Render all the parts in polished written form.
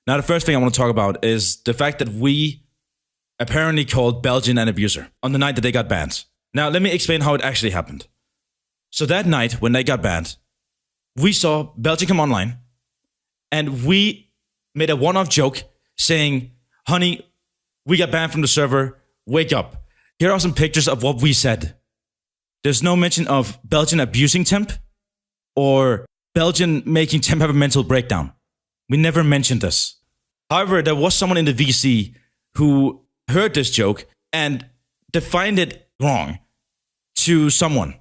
Now, the first thing I want to talk about is the fact that we apparently called Belgian an abuser on the night that they got banned. Now, let me explain how it actually happened. So that night when they got banned, we saw Belgian come online and we made a one-off joke saying, honey, we got banned from the server, wake up. Here are some pictures of what we said. There's no mention of Belgian abusing Temp or Belgian making Temp have a mental breakdown. We never mentioned this. However, there was someone in the VC who heard this joke and defined it wrong to someone.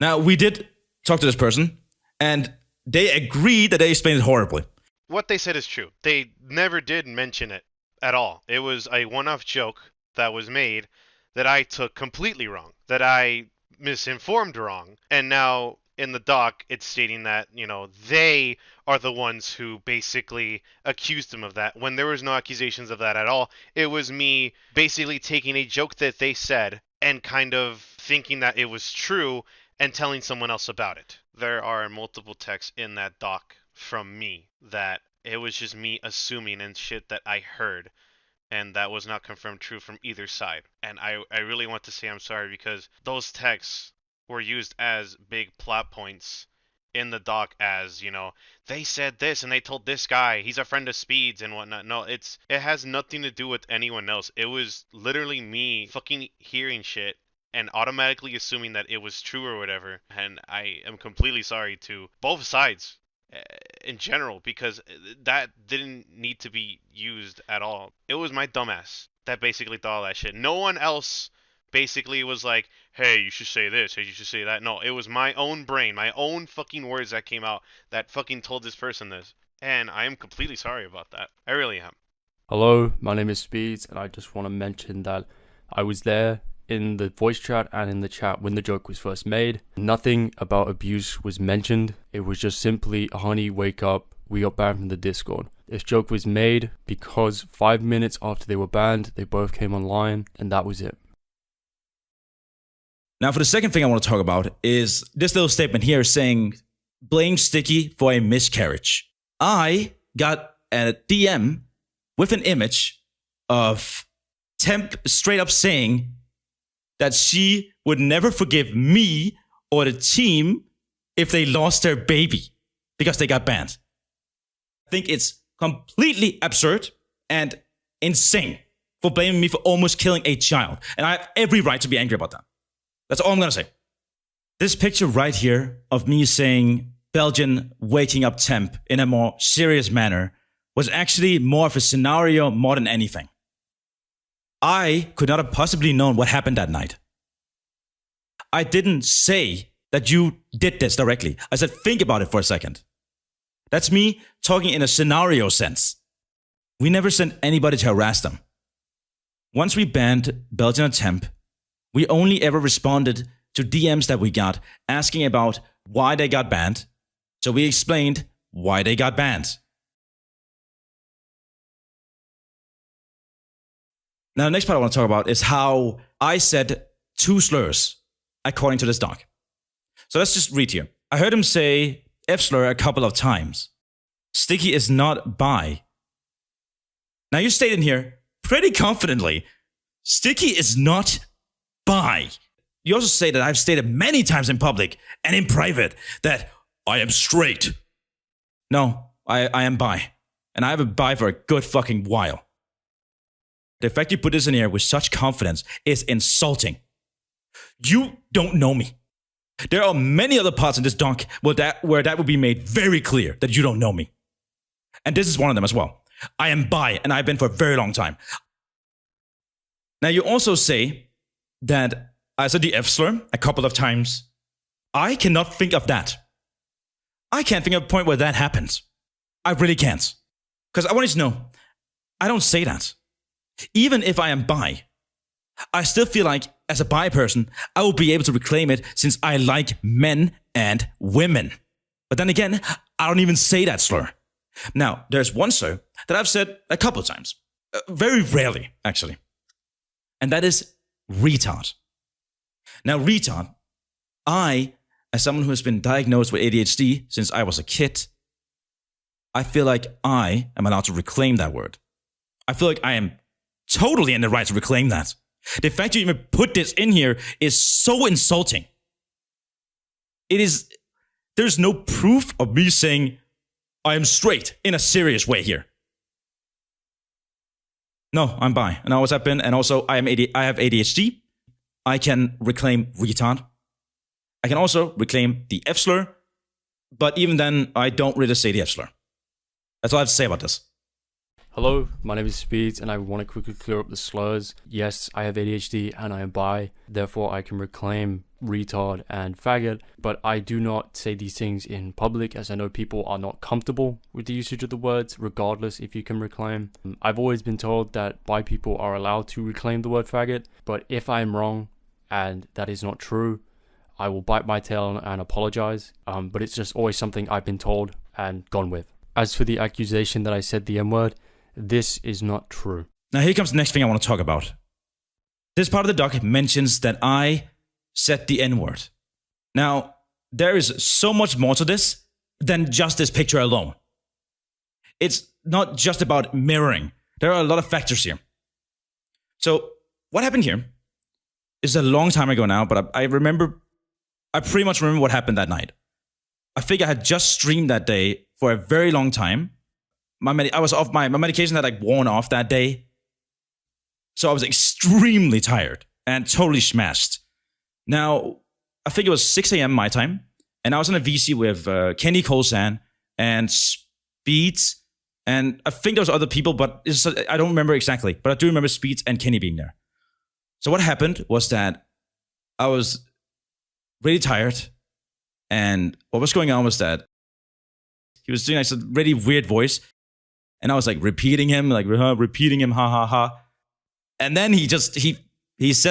Now, we did talk to this person, and they agreed that they explained it horribly. What they said is true. They never did mention it at all. It was a one-off joke that was made that I took completely wrong, that I misinformed wrong, and now in the doc it's stating that, they are the ones who basically accused him of that, when there was no accusations of that at all. It was me basically taking a joke that they said and kind of thinking that it was true and telling someone else about it. There are multiple texts in that doc from me that it was just me assuming and shit that I heard, and that was not confirmed true from either side. And I really want to say I'm sorry, because those texts were used as big plot points in the doc as, they said this and they told this guy, he's a friend of Speedz and whatnot. No, it has nothing to do with anyone else. It was literally me fucking hearing shit and automatically assuming that it was true or whatever. And I am completely sorry to both sides in general, because that didn't need to be used at all. It was my dumbass that basically thought all that shit. No one else basically was like, hey, you should say this, hey, you should say that. No, it was my own brain, my own fucking words that came out that fucking told this person this. And I am completely sorry about that. I really am. Hello, my name is Speedz, and I just want to mention that I was there in the voice chat and in the chat when the joke was first made. Nothing about abuse was mentioned. It was just simply, honey, wake up, we got banned from the Discord. This joke was made because 5 minutes after they were banned, they both came online, and that was it. Now, for the second thing I want to talk about is this little statement here saying, blame Sticky for a miscarriage. I got a DM with an image of Temp straight up saying that she would never forgive me or the team if they lost their baby because they got banned. I think it's completely absurd and insane for blaming me for almost killing a child. And I have every right to be angry about that. That's all I'm going to say. This picture right here of me saying Belgian waking up Temp in a more serious manner was actually more of a scenario more than anything. I could not have possibly known what happened that night. I didn't say that you did this directly. I said, think about it for a second. That's me talking in a scenario sense. We never sent anybody to harass them. Once we banned Belgian and Temp, we only ever responded to DMs that we got asking about why they got banned. So we explained why they got banned. Now, the next part I want to talk about is how I said 2 slurs, according to this doc. So let's just read here. I heard him say F-slur a couple of times. Sticky is not bi. Now, you stated here pretty confidently, Sticky is not bi. You also say that I've stated many times in public and in private that I am straight. No, I am bi. And I have been bi for a good fucking while. The fact you put this in here with such confidence is insulting. You don't know me. There are many other parts in this doc where that would be made very clear that you don't know me. And this is one of them as well. I am bi, and I've been for a very long time. Now, you also say that I said the F-slur a couple of times. I cannot think of that. I can't think of a point where that happens. I really can't. Because I want you to know, I don't say that. Even if I am bi, I still feel like, as a bi person, I will be able to reclaim it since I like men and women. But then again, I don't even say that slur. Now, there's one slur that I've said a couple of times. Very rarely, actually. And that is retard. Now, retard, as someone who has been diagnosed with ADHD since I was a kid, I feel like I am allowed to reclaim that word. I feel like I am totally in the right to reclaim that. The fact you even put this in here is so insulting. There's no proof of me saying I am straight in a serious way here. No, I'm bi, and I always have been, and also I have ADHD. I can reclaim retard. I can also reclaim the F slur, but even then, I don't really say the F slur. That's all I have to say about this. Hello, my name is Speedz, and I want to quickly clear up the slurs. Yes, I have ADHD and I am bi, therefore I can reclaim retard and faggot, but I do not say these things in public, as I know people are not comfortable with the usage of the words, regardless if you can reclaim. I've always been told that bi people are allowed to reclaim the word faggot, but if I am wrong and that is not true, I will bite my tail and apologize, but it's just always something I've been told and gone with. As for the accusation that I said the M-word, this is not true. Now here comes the next thing I want to talk about. This part of the doc mentions that I said the N-word. Now, there is so much more to this than just this picture alone. It's not just about mirroring. There are a lot of factors here. So, what happened here is a long time ago now, but I pretty much remember what happened that night. I think I had just streamed that day for a very long time. I was off my medication had worn off that day. So I was extremely tired and totally smashed. Now, I think it was 6 a.m. my time, and I was in a VC with Kenny Colsan and Speedz, and I think there was other people, but I don't remember exactly. But I do remember Speedz and Kenny being there. So what happened was that I was really tired, and what was going on was that he was doing a really weird voice, and I was repeating him, ha ha ha. And then he says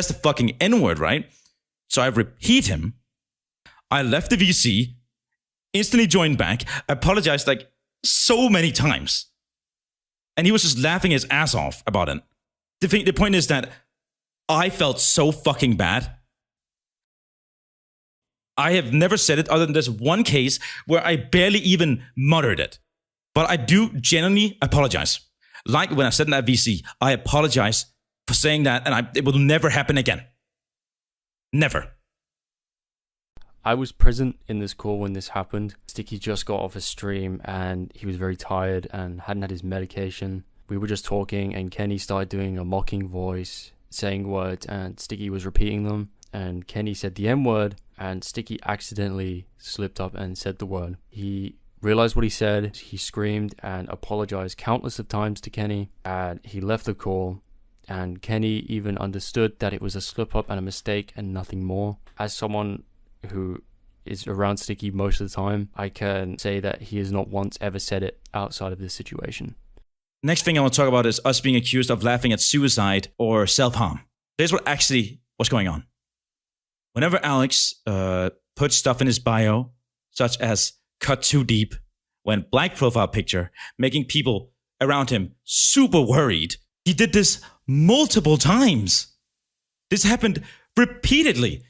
the fucking N-word, right? So I repeat him. I left the VC, instantly joined back, apologized so many times. And he was just laughing his ass off about it. The point is that I felt so fucking bad. I have never said it other than this one case where I barely even muttered it. But I do genuinely apologize. Like when I said in that VC, I apologize for saying that, and it will never happen again. Never. I was present in this call when this happened. Sticky just got off a stream and he was very tired and hadn't had his medication. We were just talking and Kenny started doing a mocking voice, saying words, and Sticky was repeating them. And Kenny said the M-word, and Sticky accidentally slipped up and said the word. He realized what he said, he screamed and apologized countless of times to Kenny, and he left the call, and Kenny even understood that it was a slip up and a mistake and nothing more. As someone who is around Sticky most of the time, I can say that he has not once ever said it outside of this situation. Next thing I want to talk about is us being accused of laughing at suicide or self-harm. Here's what actually was going on. Whenever Alex put stuff in his bio, such as cut too deep, went black profile picture, making people around him super worried. He did this multiple times. This happened repeatedly.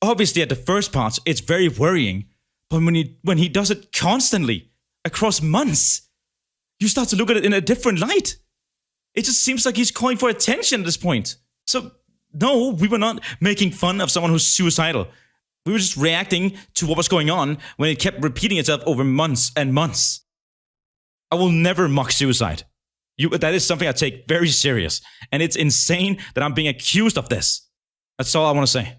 Obviously at the first parts, it's very worrying. But when he does it constantly, across months, you start to look at it in a different light. It just seems like he's calling for attention at this point. So, no, we were not making fun of someone who's suicidal. We were just reacting to what was going on when it kept repeating itself over months and months. I will never mock suicide. That is something I take very serious. And it's insane that I'm being accused of this. That's all I want to say.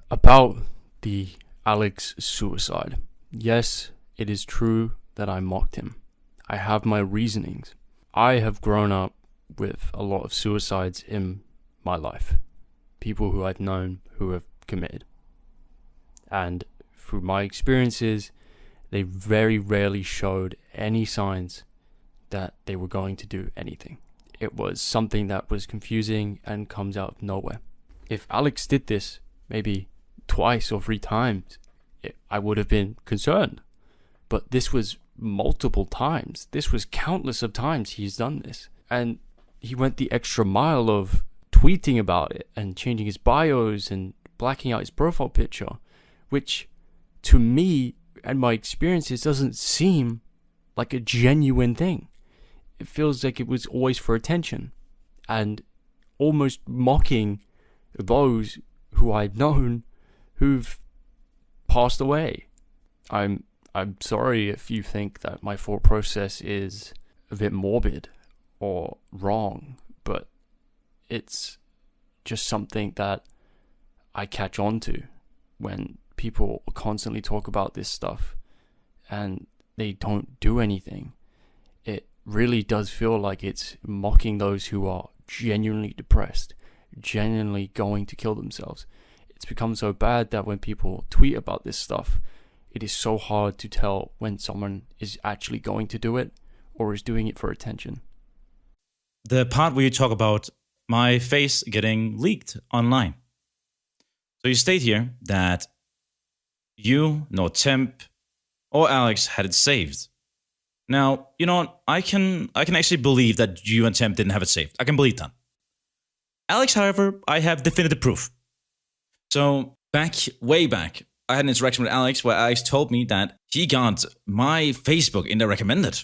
About the Alex suicide. Yes, it is true that I mocked him. I have my reasonings. I have grown up with a lot of suicides in my life. People who I've known who have committed. And through my experiences, they very rarely showed any signs that they were going to do anything. It was something that was confusing and comes out of nowhere. If Alex did this maybe twice or 3 times, I would have been concerned. But this was multiple times. This was countless of times he's done this. And he went the extra mile of tweeting about it and changing his bios and blacking out his profile picture, which to me and my experiences doesn't seem like a genuine thing. It feels like it was always for attention and almost mocking those who I've known who've passed away. I'm sorry if you think that my thought process is a bit morbid or wrong, but it's just something that I catch on to when people constantly talk about this stuff and they don't do anything. It really does feel like it's mocking those who are genuinely depressed, genuinely going to kill themselves. It's become so bad that when people tweet about this stuff, it is so hard to tell when someone is actually going to do it or is doing it for attention. The part where you talk about my face getting leaked online. So you state here that you, nor Temp, or Alex had it saved. Now, you know what? I can actually believe that you and Temp didn't have it saved. I can believe that. Alex, however, I have definitive proof. So way back, I had an interaction with Alex where Alex told me that he got my Facebook in the recommended.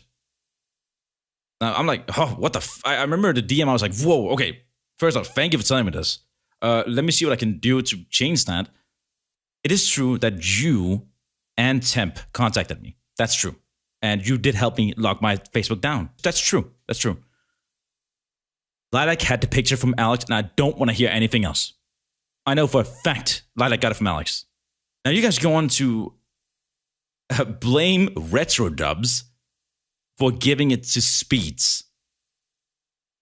Now, I'm like, oh, what the I remember the DM, I was like, whoa, okay. First off, thank you for telling me this. Let me see what I can do to change that. It is true that you and Temp contacted me. That's true. And you did help me lock my Facebook down. That's true. That's true. Lilac had the picture from Alex, and I don't want to hear anything else. I know for a fact Lilac got it from Alex. Now you guys go on to blame Retro Dubs for giving it to Speedz.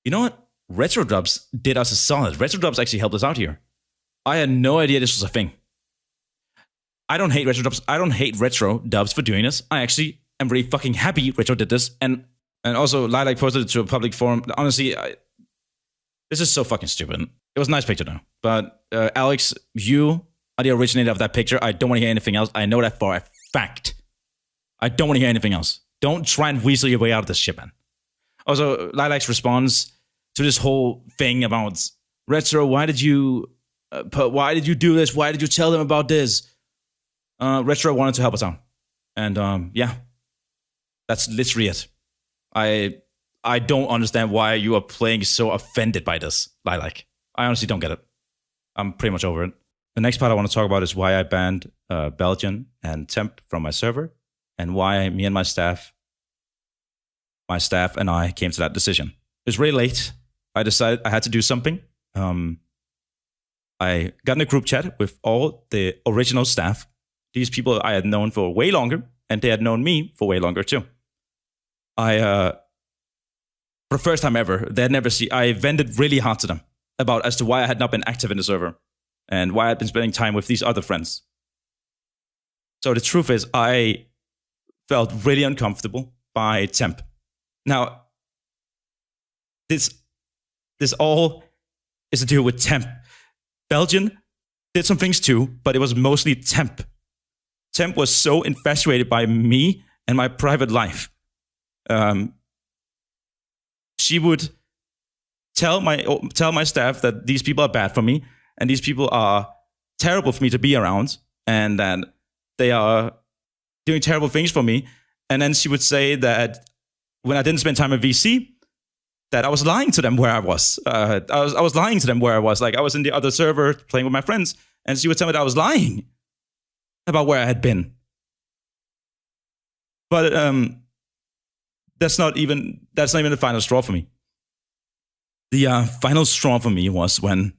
You know what? Retro Dubs did us a solid. Retro Dubs actually helped us out here. I had no idea this was a thing. I don't hate Retro Dubs. I don't hate Retro Dubs for doing this. I actually am really fucking happy Retro did this. And also, Lilac posted it to a public forum. Honestly, this is so fucking stupid. It was a nice picture though. But Alex, you are the originator of that picture. I don't want to hear anything else. I know that for a fact. I don't want to hear anything else. Don't try and weasel your way out of this shit, man. Also, Lilac's response to this whole thing about Retro, why did you do this? Why did you tell them about this? Retro wanted to help us out. And yeah, that's literally it. I don't understand why you are playing so offended by this, Lilac. I honestly don't get it. I'm pretty much over it. The next part I want to talk about is why I banned Belgian and Temp from my server, and why me and my staff and I came to that decision. It was really late. I decided I had to do something. I got in a group chat with all the original staff. These people I had known for way longer, and they had known me for way longer too. For the first time ever, they had never seen. I vented really hard to them as to why I had not been active in the server and why I had been spending time with these other friends. So the truth is, I felt really uncomfortable by Temp. Now, this all is to do with Temp. Belgian did some things too, but it was mostly Temp. Temp was so infatuated by me and my private life. She would tell my staff that these people are bad for me and these people are terrible for me to be around and that they are doing terrible things for me. And then she would say that when I didn't spend time at VC, that I was lying to them where I was. I was lying to them where I was. Like I was in the other server playing with my friends, and she would tell me that I was lying about where I had been. But that's not even the final straw for me. The final straw for me was when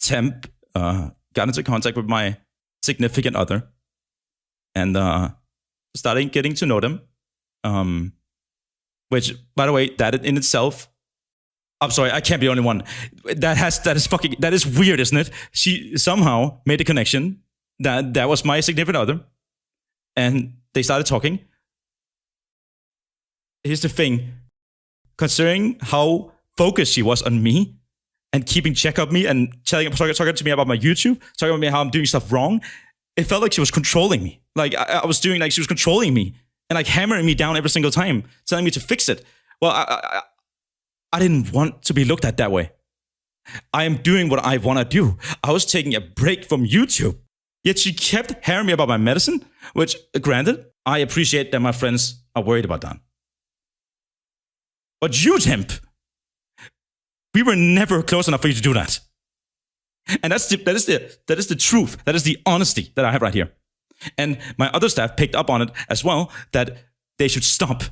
Temp got into contact with my significant other and started getting to know them. Which, by the way, that in itself, I'm sorry, I can't be the only one. That is weird, isn't it? She somehow made a connection that was my significant other, and they started talking. Here's the thing. Considering how focused she was on me and keeping check of me and talking to me about my YouTube, talking about me how I'm doing stuff wrong, it felt like she was controlling me. Like I was doing, like she was controlling me and like hammering me down every single time, telling me to fix it. Well, I didn't want to be looked at that way. I am doing what I want to do. I was taking a break from YouTube. Yet she kept hearing me about my medicine, which, granted, I appreciate that my friends are worried about that. But you, Temp, we were never close enough for you to do that. And that is the truth. That is the honesty that I have right here. And my other staff picked up on it as well, that they should stop.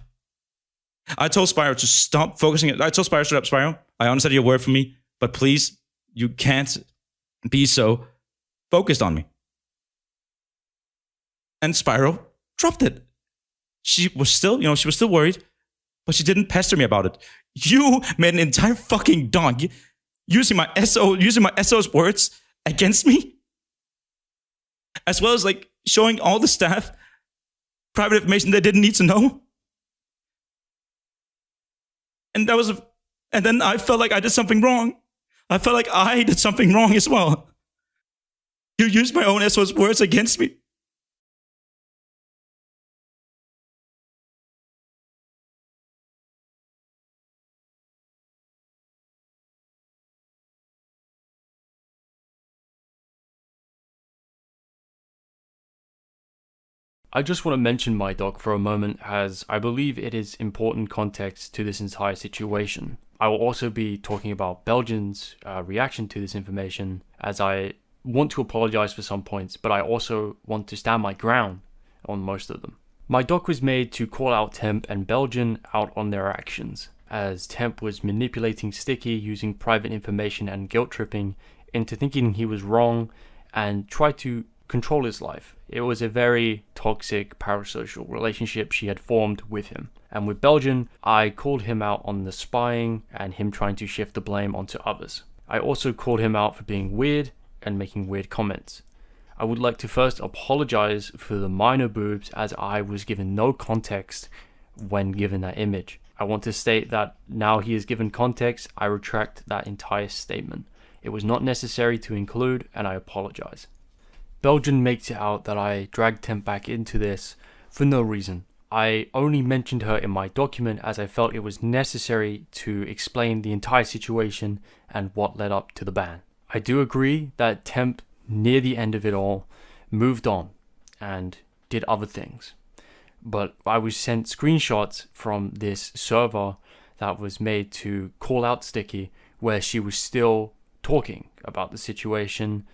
I told Spyro to stop focusing. I told Spyro, straight up, Spyro, I understand your word for me, but please, you can't be so focused on me. And Spyro dropped it. She was still worried, but she didn't pester me about it. You made an entire fucking dog using my SO's words against me, as well as like showing all the staff private information they didn't need to know. And then I felt like I did something wrong. I felt like I did something wrong as well. You used my own SO's words against me. I just want to mention my doc for a moment, as I believe it is important context to this entire situation. I will also be talking about Belgian's reaction to this information, as I want to apologize for some points, but I also want to stand my ground on most of them. My doc was made to call out Temp and Belgian out on their actions, as Temp was manipulating Sticky using private information and guilt tripping into thinking he was wrong and tried to control his life. It was a very toxic parasocial relationship she had formed with him. And with Belgian, I called him out on the spying and him trying to shift the blame onto others. I also called him out for being weird and making weird comments. I would like to first apologize for the minor boobs, as I was given no context when given that image. I want to state that now he is given context, I retract that entire statement. It was not necessary to include, and I apologize. Belgian makes it out that I dragged Temp back into this for no reason. I only mentioned her in my document as I felt it was necessary to explain the entire situation and what led up to the ban. I do agree that Temp, near the end of it all, moved on and did other things. But I was sent screenshots from this server that was made to call out Sticky, where she was still talking about the situation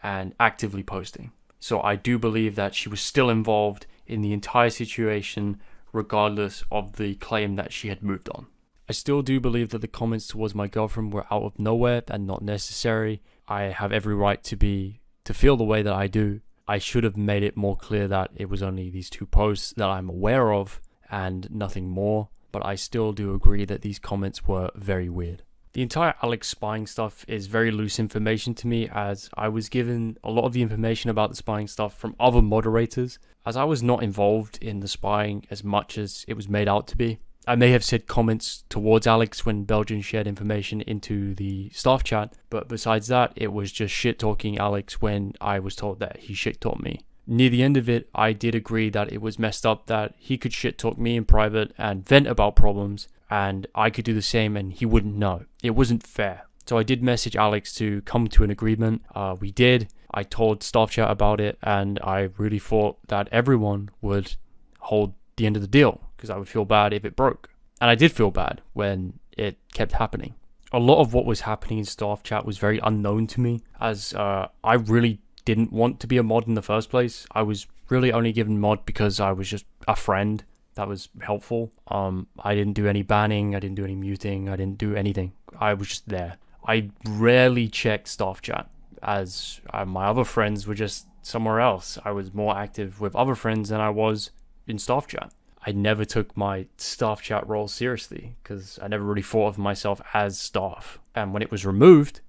and actively posting. So I do believe that she was still involved in the entire situation, regardless of the claim that she had moved on. I still do believe that the comments towards my girlfriend were out of nowhere and not necessary. I have every right to feel the way that I do. I should have made it more clear that it was only these two posts that I'm aware of and nothing more, but I still do agree that these comments were very weird. The entire Alex spying stuff is very loose information to me, as I was given a lot of the information about the spying stuff from other moderators, as I was not involved in the spying as much as it was made out to be. I may have said comments towards Alex when Belgian shared information into the staff chat, but besides that, it was just shit-talking Alex when I was told that he shit-talked me. Near the end of it, I did agree that it was messed up that he could shit-talk me in private and vent about problems, and I could do the same and he wouldn't know. It wasn't fair. So I did message Alex to come to an agreement. We did. I told staff chat about it, and I really thought that everyone would hold the end of the deal, because I would feel bad if it broke. And I did feel bad when it kept happening. A lot of what was happening in staff chat was very unknown to me, as I really didn't want to be a mod in the first place. I was really only given mod because I was just a friend that was helpful. I didn't do any banning, I didn't do any muting, I didn't do anything. I was just there. I rarely checked staff chat, as my other friends were just somewhere else. I was more active with other friends than I was in staff chat. I never took my staff chat role seriously, because I never really thought of myself as staff. And when it was removed,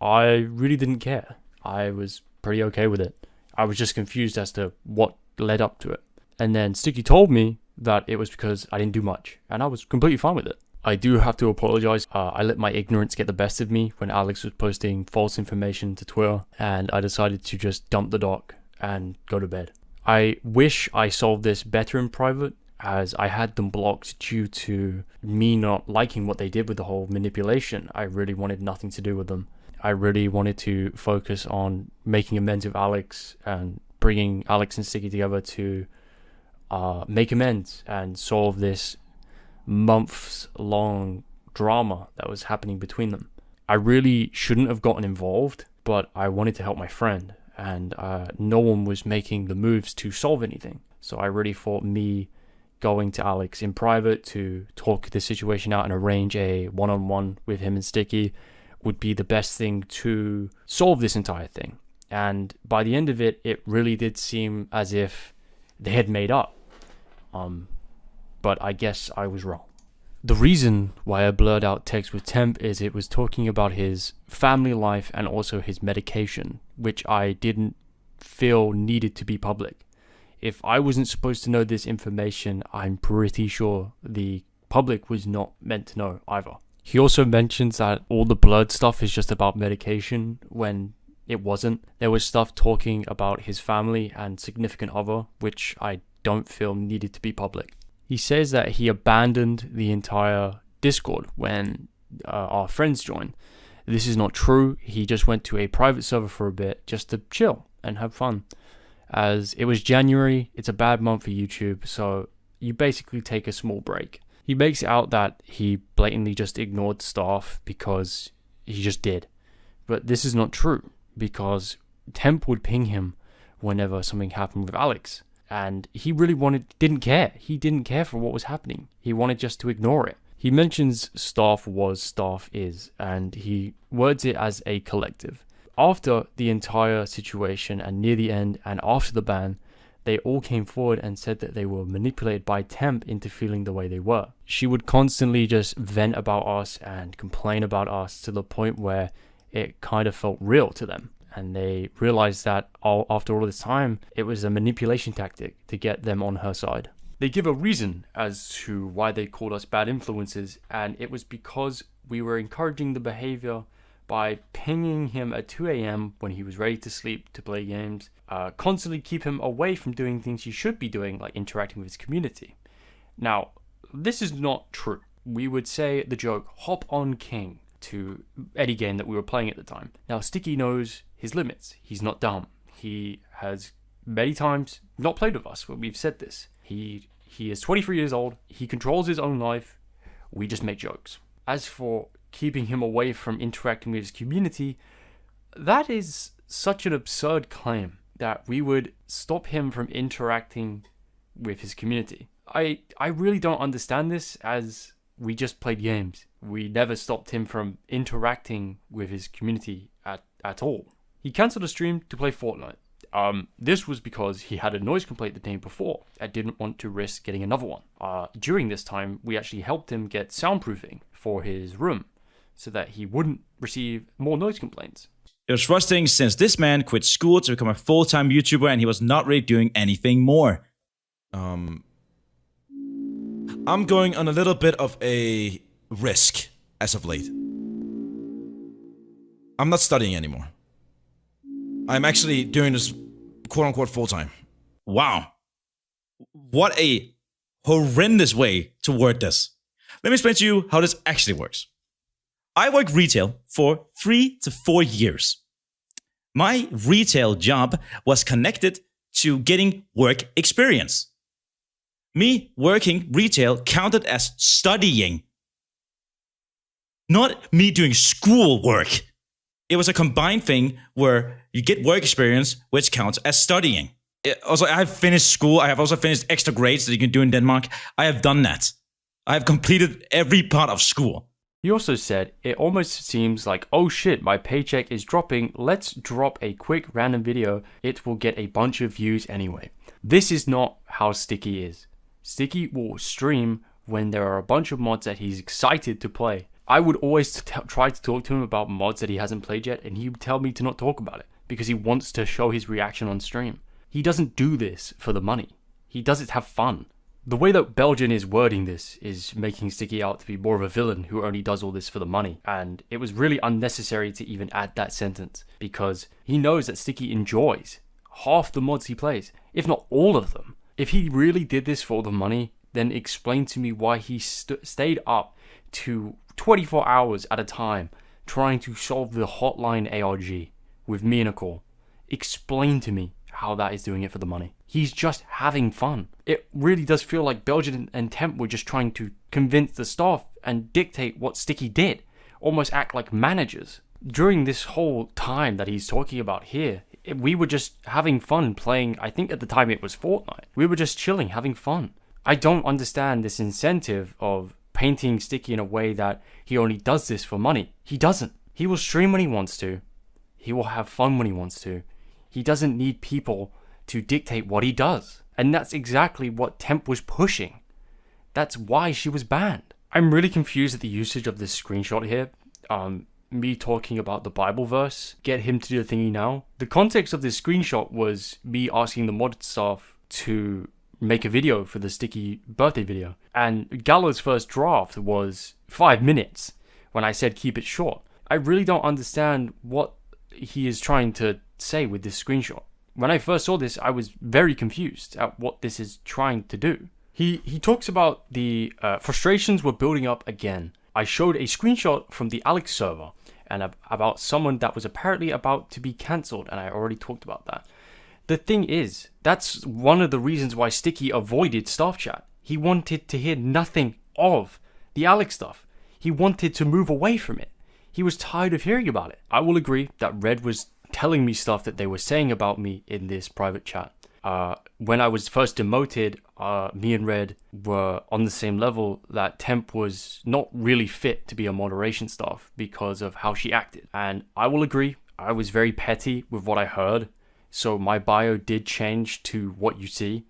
I really didn't care. I was pretty okay with it. I was just confused as to what led up to it. And then Sticky told me that it was because I didn't do much, and I was completely fine with it. I do have to apologize. I let my ignorance get the best of me when Alex was posting false information to Twitter, and I decided to just dump the doc and go to bed. I wish I solved this better in private, as I had them blocked due to me not liking what they did with the whole manipulation. I really wanted nothing to do with them. I really wanted to focus on making amends with Alex and bringing Alex and Sticky together to make amends and solve this months-long drama that was happening between them. I really shouldn't have gotten involved, but I wanted to help my friend, and no one was making the moves to solve anything. So I really thought me going to Alex in private to talk the situation out and arrange a one-on-one with him and Sticky would be the best thing to solve this entire thing. And by the end of it, it really did seem as if they had made up. But I guess I was wrong. The reason why I blurred out text with Temp is it was talking about his family life and also his medication, which I didn't feel needed to be public. If I wasn't supposed to know this information, I'm pretty sure the public was not meant to know either. He also mentions that all the blurred stuff is just about medication when it wasn't. There was stuff talking about his family and significant other, which I don't feel needed to be public. He says that he abandoned the entire Discord when our friends joined. This is not true. He just went to a private server for a bit just to chill and have fun. As it was January, it's a bad month for YouTube, so you basically take a small break. He makes it out that he blatantly just ignored staff because he just did. But this is not true, because Temp would ping him whenever something happened with Alex. And he really didn't care. He didn't care for what was happening. He wanted just to ignore it. He mentions staff was, staff is, and he words it as a collective. After the entire situation and near the end and after the ban, they all came forward and said that they were manipulated by Temp into feeling the way they were. She would constantly just vent about us and complain about us to the point where it kind of felt real to them. And they realized that after all this time, it was a manipulation tactic to get them on her side. They give a reason as to why they called us bad influences, and it was because we were encouraging the behavior by pinging him at 2 a.m. when he was ready to sleep to play games, constantly keep him away from doing things he should be doing, like interacting with his community. Now, this is not true. We would say the joke, hop on king, to any game that we were playing at the time. Now, Sticky knows his limits. He's not dumb. He has many times not played with us when we've said this. He is 23 years old. He controls his own life. We just make jokes. As for keeping him away from interacting with his community, that is such an absurd claim that we would stop him from interacting with his community. I really don't understand this, as we just played games. We never stopped him from interacting with his community at all. He cancelled a stream to play Fortnite. This was because he had a noise complaint the day before and didn't want to risk getting another one. During this time, we actually helped him get soundproofing for his room so that he wouldn't receive more noise complaints. It was frustrating since this man quit school to become a full-time YouTuber and he was not really doing anything more. I'm going on a little bit of a risk as of late. I'm not studying anymore. I'm actually doing this quote-unquote full-time. Wow. What a horrendous way to word this. Let me explain to you how this actually works. I worked retail for 3 to 4 years. My retail job was connected to getting work experience. Me working retail counted as studying, not me doing school work. It was a combined thing where you get work experience, which counts as studying. Also, I have finished school. I have also finished extra grades that you can do in Denmark. I have done that. I have completed every part of school. He also said, it almost seems like, oh shit, my paycheck is dropping. Let's drop a quick random video. It will get a bunch of views anyway. This is not how Sticky is. Sticky will stream when there are a bunch of mods that he's excited to play. I would always try to talk to him about mods that he hasn't played yet, and he would tell me to not talk about it because he wants to show his reaction on stream. He doesn't do this for the money. He does it to have fun. The way that Belgian is wording this is making Sticky out to be more of a villain who only does all this for the money, and it was really unnecessary to even add that sentence because he knows that Sticky enjoys half the mods he plays, if not all of them. If he really did this for the money, then explain to me why he stayed up to 24 hours at a time trying to solve the hotline ARG with me in a call. Explain to me how that is doing it for the money. He's just having fun. It really does feel like Belgian and Temp were just trying to convince the staff and dictate what Sticky did, almost act like managers. During this whole time that he's talking about here, we were just having fun playing, I think at the time it was Fortnite. We were just chilling, having fun. I don't understand this incentive of painting Sticky in a way that he only does this for money. He doesn't. He will stream when he wants to. He will have fun when he wants to. He doesn't need people to dictate what he does. And that's exactly what Temp was pushing. That's why she was banned. I'm really confused at the usage of this screenshot here. Me talking about the Bible verse, get him to do the thingy now. The context of this screenshot was me asking the mod staff to make a video for the Sticky birthday video. And Gala's first draft was 5 minutes when I said keep it short. I really don't understand what he is trying to say with this screenshot. When I first saw this, I was very confused at what this is trying to do. He talks about the frustrations were building up again. I showed a screenshot from the Alex server and about someone that was apparently about to be cancelled, and I already talked about that. The thing is, that's one of the reasons why Sticky avoided staff chat. He wanted to hear nothing of the Alex stuff. He wanted to move away from it. He was tired of hearing about it. I will agree that Red was telling me stuff that they were saying about me in this private chat. When I was first demoted, me and Red were on the same level that Temp was not really fit to be a moderation staff because of how she acted. And I will agree, I was very petty with what I heard. So my bio did change to what you see.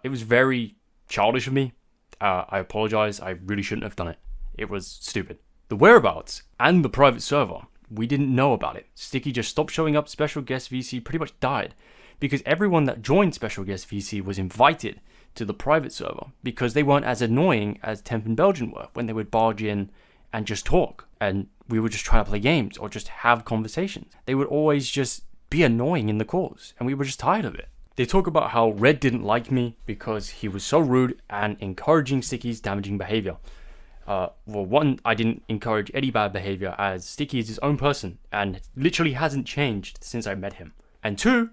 It was very childish of me. I apologize, I really shouldn't have done it. It was stupid. The whereabouts and the private server, we didn't know about it. Sticky just stopped showing up. Special guest VC pretty much died because everyone that joined special guest VC was invited to the private server because they weren't as annoying as Temp and Belgian were when they would barge in and just talk. And we would just try to play games or just have conversations. They would always just be annoying in the calls and we were just tired of it. They talk about how Red didn't like me because he was so rude and encouraging Sticky's damaging behavior. Well, one, I didn't encourage any bad behavior as Sticky is his own person and literally hasn't changed since I met him. And two,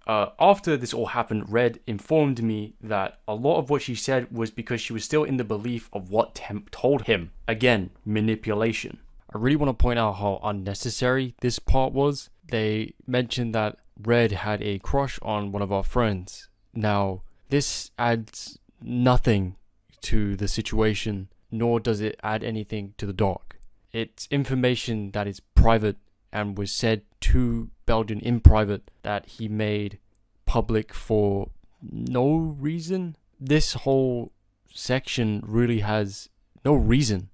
after this all happened, Red informed me that a lot of what she said was because she was still in the belief of what Temp told him. Again, manipulation. I really want to point out how unnecessary this part was. They mentioned that Red had a crush on one of our friends. Now, this adds nothing to the situation, nor does it add anything to the doc. It's information that is private and was said to Belgian in private that he made public for no reason. This whole section really has no reason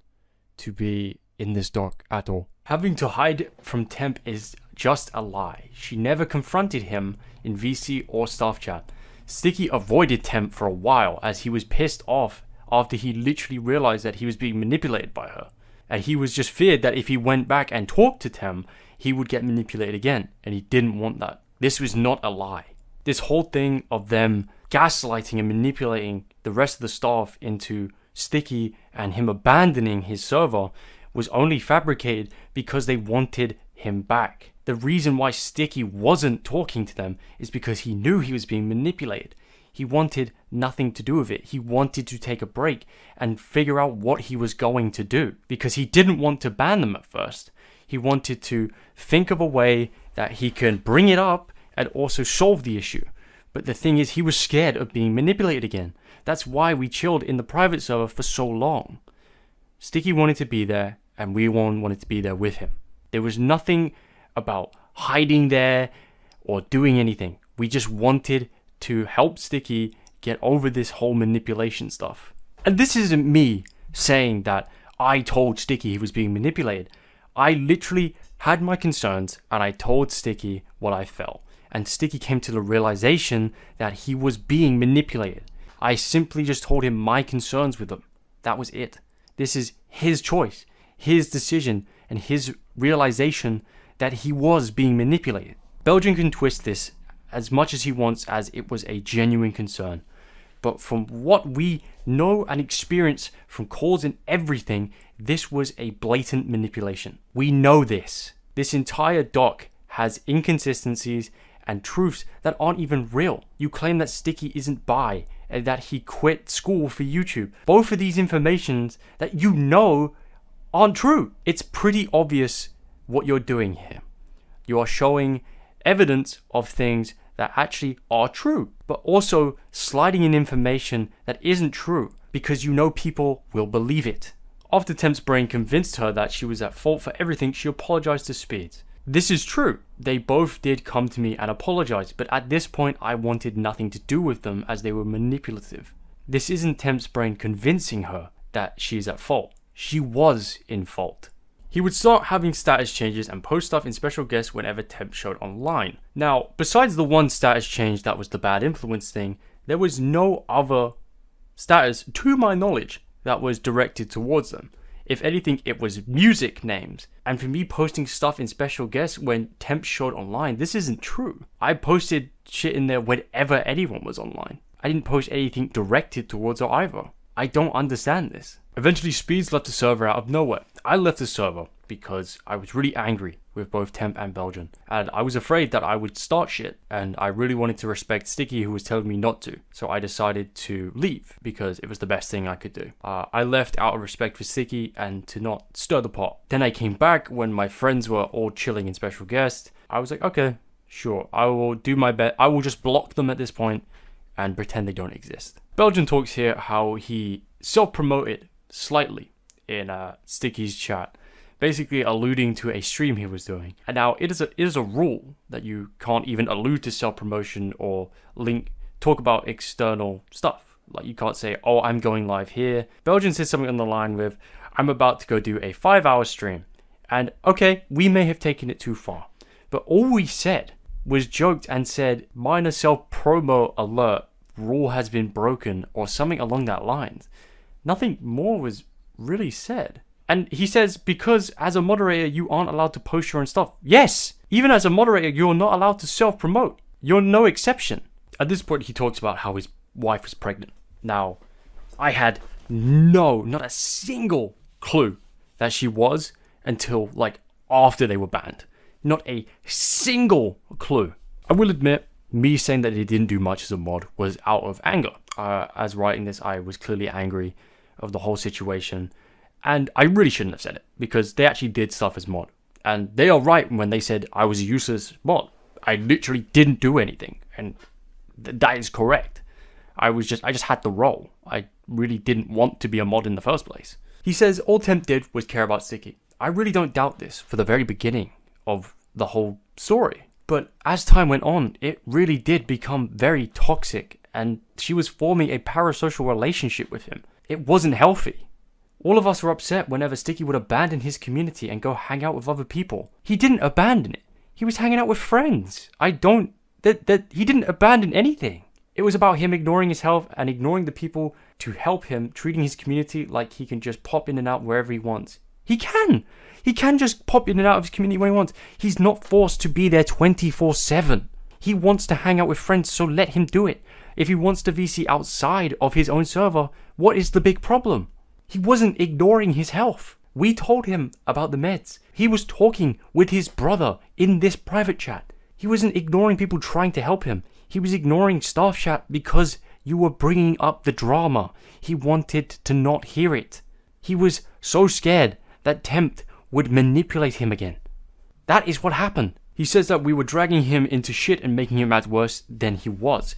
to be in this doc at all. Having to hide from Temp is just a lie. She never confronted him in VC or staff chat. Sticky avoided Temp for a while as he was pissed off after he literally realized that he was being manipulated by her. And he was just feared that if he went back and talked to Temp, he would get manipulated again. And he didn't want that. This was not a lie. This whole thing of them gaslighting and manipulating the rest of the staff into Sticky and him abandoning his server was only fabricated because they wanted him back. The reason why Sticky wasn't talking to them is because he knew he was being manipulated. He wanted nothing to do with it. He wanted to take a break and figure out what he was going to do because he didn't want to ban them at first. He wanted to think of a way that he can bring it up and also solve the issue. But the thing is, he was scared of being manipulated again. That's why we chilled in the private server for so long. Sticky wanted to be there and we wanted to be there with him. There was nothing about hiding there or doing anything. We just wanted to help Sticky get over this whole manipulation stuff. And this isn't me saying that I told Sticky he was being manipulated. I literally had my concerns and I told Sticky what I felt. And Sticky came to the realization that he was being manipulated. I simply just told him my concerns with him. That was it. This is his choice, his decision, and his realization that he was being manipulated. Belgian can twist this as much as he wants as it was a genuine concern. but from what we know and experience from calls and everything, this was a blatant manipulation. We know this. This entire doc has inconsistencies and truths that aren't even real. You claim that Sticky isn't bi and that he quit school for YouTube. Both of these informations that you know aren't true. It's pretty obvious what you're doing here. You are showing evidence of things that actually are true, but also sliding in information that isn't true because you know people will believe it. After Temp's brain convinced her that she was at fault for everything, she apologized to Speedz. This is true. They both did come to me and apologize, but at this point I wanted nothing to do with them as they were manipulative. This isn't Temp's brain convincing her that she's at fault. She was in fault. He would start having status changes and post stuff in special guests whenever Temp showed online. Now, besides the one status change that was the bad influence thing, there was no other status, to my knowledge, that was directed towards them. If anything, it was music names. And for me posting stuff in special guests when Temp showed online, this isn't true. I posted shit in there whenever anyone was online. I didn't post anything directed towards her either. I don't understand this. Eventually, Speedz left the server out of nowhere. I left the server because I was really angry with both Temp and Belgian, and I was afraid that I would start shit, and I really wanted to respect Sticky, who was telling me not to. So I decided to leave because it was the best thing I could do. I left out of respect for Sticky and to not stir the pot. Then I came back when my friends were all chilling in special guest. I was like, okay, sure, I will do my best. I will just block them at this point and pretend they don't exist. Belgian talks here how he self-promoted slightly in Sticky's chat, basically alluding to a stream he was doing. And now it is a rule that you can't even allude to self-promotion or talk about external stuff. Like you can't say, oh, I'm going live here. Belgian said something on the line with, I'm about to go do a 5-hour stream. And okay, we may have taken it too far, but all we said was joked and said, minor self-promo alert, rule has been broken, or something along that lines. Nothing more was really said. And he says, because as a moderator, you aren't allowed to post your own stuff. Yes, even as a moderator, you're not allowed to self-promote. You're no exception. At this point, he talks about how his wife was pregnant. Now, I had not a single clue that she was until like after they were banned. Not a single clue. I will admit, me saying that he didn't do much as a mod was out of anger. As writing this, I was clearly angry of the whole situation. And I really shouldn't have said it, because they actually did stuff as mod. And they are right when they said I was a useless mod. I literally didn't do anything. And that is correct. I just had the role. I really didn't want to be a mod in the first place. He says all Temp did was care about Sticky. I really don't doubt this for the very beginning of the whole story. But as time went on, it really did become very toxic, and she was forming a parasocial relationship with him. It wasn't healthy. All of us were upset whenever Sticky would abandon his community and go hang out with other people. He didn't abandon it. He was hanging out with friends. He didn't abandon anything. It was about him ignoring his health and ignoring the people to help him, treating his community like he can just pop in and out wherever he wants. He can just pop in and out of his community when he wants. He's not forced to be there 24/7. He wants to hang out with friends, so let him do it. If he wants to VC outside of his own server, what is the big problem? He wasn't ignoring his health. We told him about the meds. He was talking with his brother in this private chat. He wasn't ignoring people trying to help him. He was ignoring staff chat because you were bringing up the drama. He wanted to not hear it. He was so scared that Temp would manipulate him again. That is what happened. He says that we were dragging him into shit and making him act worse than he was.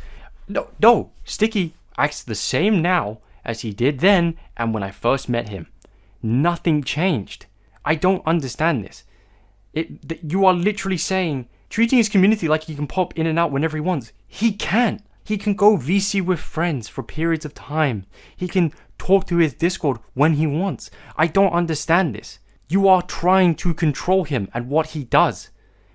No, Sticky acts the same now as he did then and when I first met him. Nothing changed. I don't understand this. You are literally saying, treating his community like he can pop in and out whenever he wants. He can. He can go VC with friends for periods of time. He can talk to his Discord when he wants. I don't understand this. You are trying to control him and what he does.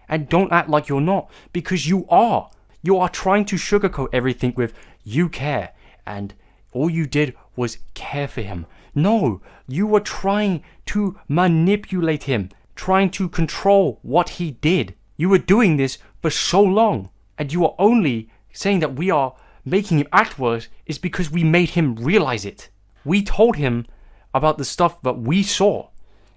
And don't act like you're not, because you are. You are trying to sugarcoat everything with you care, and all you did was care for him. No, you were trying to manipulate him, trying to control what he did. You were doing this for so long, and you are only saying that we are making him act worse is because we made him realize it. We told him about the stuff that we saw,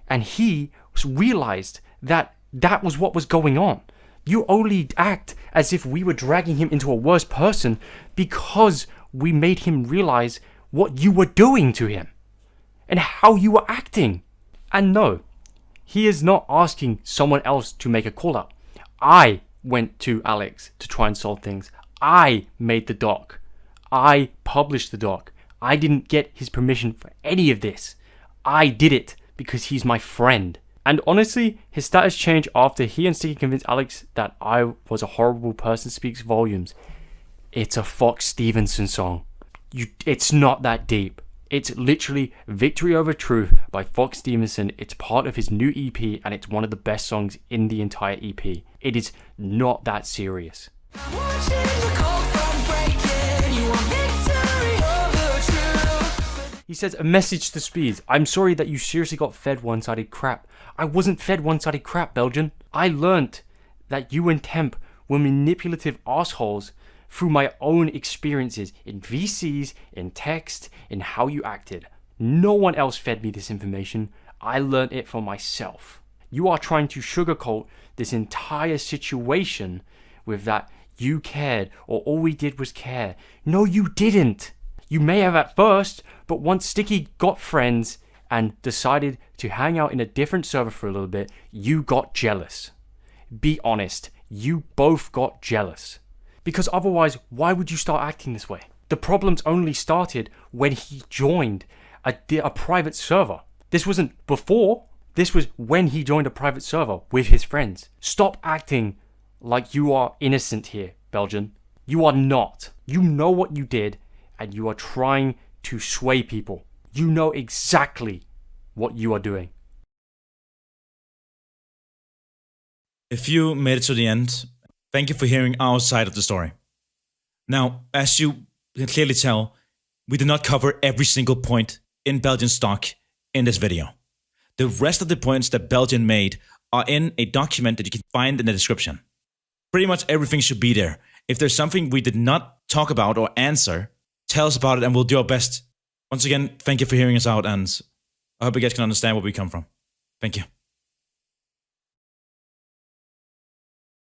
and he realized that that was what was going on. You only act as if we were dragging him into a worse person because we made him realize what you were doing to him and how you were acting. And no, he is not asking someone else to make a call out. I went to Alex to try and solve things. I made the doc. I published the doc. I didn't get his permission for any of this. I did it because he's my friend. And honestly, his status change after he and Sticky convinced Alex that I was a horrible person speaks volumes. It's a Fox Stevenson song. It's not that deep. It's literally Victory Over Truth by Fox Stevenson. It's part of his new EP and it's one of the best songs in the entire EP. It is not that serious. He says, a message to Speedz. I'm sorry that you seriously got fed one-sided crap. I wasn't fed one-sided crap, Belgian. I learnt that you and Temp were manipulative assholes through my own experiences in VCs, in text, in how you acted. No one else fed me this information. I learnt it for myself. You are trying to sugarcoat this entire situation with that you cared or all we did was care. No, you didn't. You may have at first, but once Sticky got friends and decided to hang out in a different server for a little bit, you got jealous. Be honest, you both got jealous. Because otherwise, why would you start acting this way? The problems only started when he joined a private server. This wasn't before, this was when he joined a private server with his friends. Stop acting like you are innocent here, Belgian. You are not. You know what you did, and you are trying to sway people. You know exactly what you are doing. If you made it to the end, thank you for hearing our side of the story. Now, as you can clearly tell, we did not cover every single point in Belgian's doc in this video. The rest of the points that Belgian made are in a document that you can find in the description. Pretty much everything should be there. If there's something we did not talk about or answer, tell us about it and we'll do our best. Once again, thank you for hearing us out, and I hope you guys can understand where we come from. Thank you.